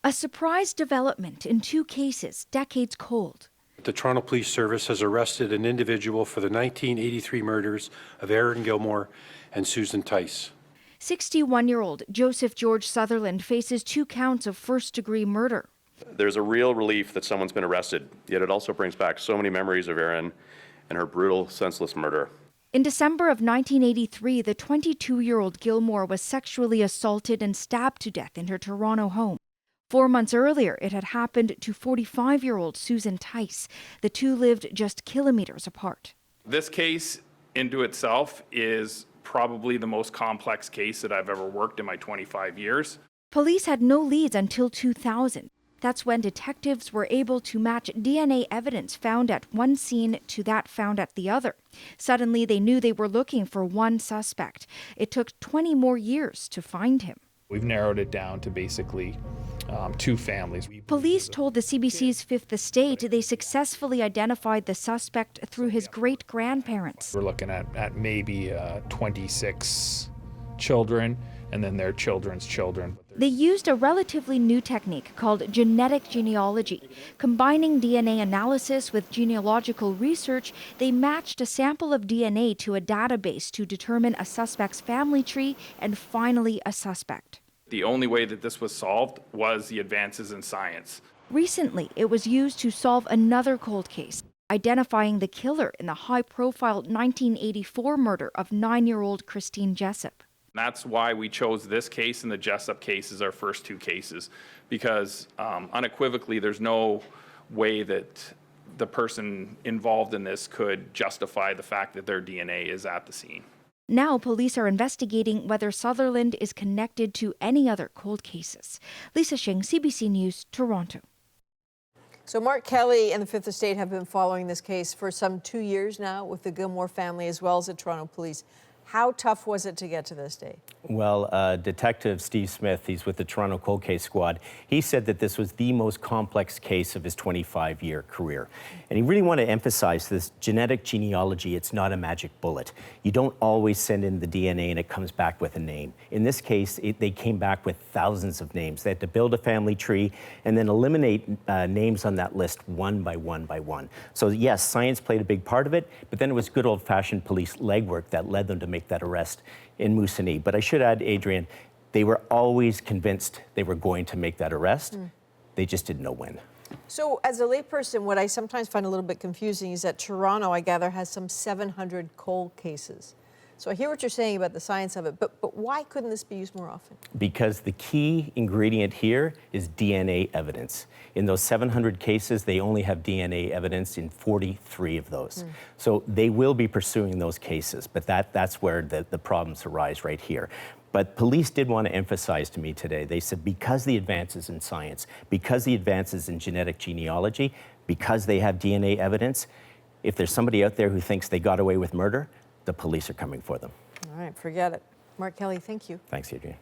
A surprise development in two cases, decades cold. The Toronto Police Service has arrested an individual for the 1983 murders of Aaron Gilmore and Susan Tice. 61-year-old Joseph George Sutherland faces 2 counts of first-degree murder. There's a real relief that someone's been arrested, yet it also brings back so many memories of Erin and her brutal, senseless murder. In December of 1983, the 22-year-old Gilmore was sexually assaulted and stabbed to death in her Toronto home. 4 months earlier, it had happened to 45-year-old Susan Tice. The two lived just kilometers apart. This case into itself is probably the most complex case that I've ever worked in my 25 years. Police had no leads until 2000. That's when detectives were able to match DNA evidence found at one scene to that found at the other. Suddenly, they knew they were looking for one suspect. It took 20 more years to find him. We've narrowed it down to basically 2 families. Police told the CBC's Fifth Estate they successfully identified the suspect through his great-grandparents. We're looking at maybe 26 children and then their children's children. They used a relatively new technique called genetic genealogy. Combining DNA analysis with genealogical research, they matched a sample of DNA to a database to determine a suspect's family tree and finally a suspect. The only way that this was solved was the advances in science. Recently, it was used to solve another cold case, identifying the killer in the high-profile 1984 murder of 9-year-old Christine Jessup. That's why we chose this case and the Jessup case as our first 2 cases, because unequivocally there's no way that the person involved in this could justify the fact that their DNA is at the scene. Now police are investigating whether Sutherland is connected to any other cold cases. Lisa Shing, CBC News, Toronto. So Mark Kelly and the Fifth Estate have been following this case for some 2 years now with the Gilmore family as well as the Toronto Police. How tough was it to get to this day? Well, Detective Steve Smith, he's with the Toronto Cold Case Squad, he said that this was the most complex case of his 25-year career. And he really wanted to emphasize this genetic genealogy, it's not a magic bullet. You don't always send in the DNA and it comes back with a name. In this case, they came back with thousands of names. They had to build a family tree and then eliminate names on that list one by one by one. So yes, science played a big part of it, but then it was good old-fashioned police legwork that led them to make that arrest in Moosonee. But I should add, Adrienne, they were always convinced they were going to make that arrest. They just didn't know when. So as a layperson, what I sometimes find a little bit confusing is that Toronto, I gather, has some 700 cold cases. So I hear what you're saying about the science of it, but why couldn't this be used more often? Because the key ingredient here is DNA evidence. In those 700 cases, they only have DNA evidence in 43 of those. So they will be pursuing those cases, but that's where the problems arise right here. But police did want to emphasize to me today, they said because the advances in science, because the advances in genetic genealogy, because they have DNA evidence, if there's somebody out there who thinks they got away with murder, the police are coming for them. All right, forget it. Mark Kelly, thank you. Thanks, Adrienne.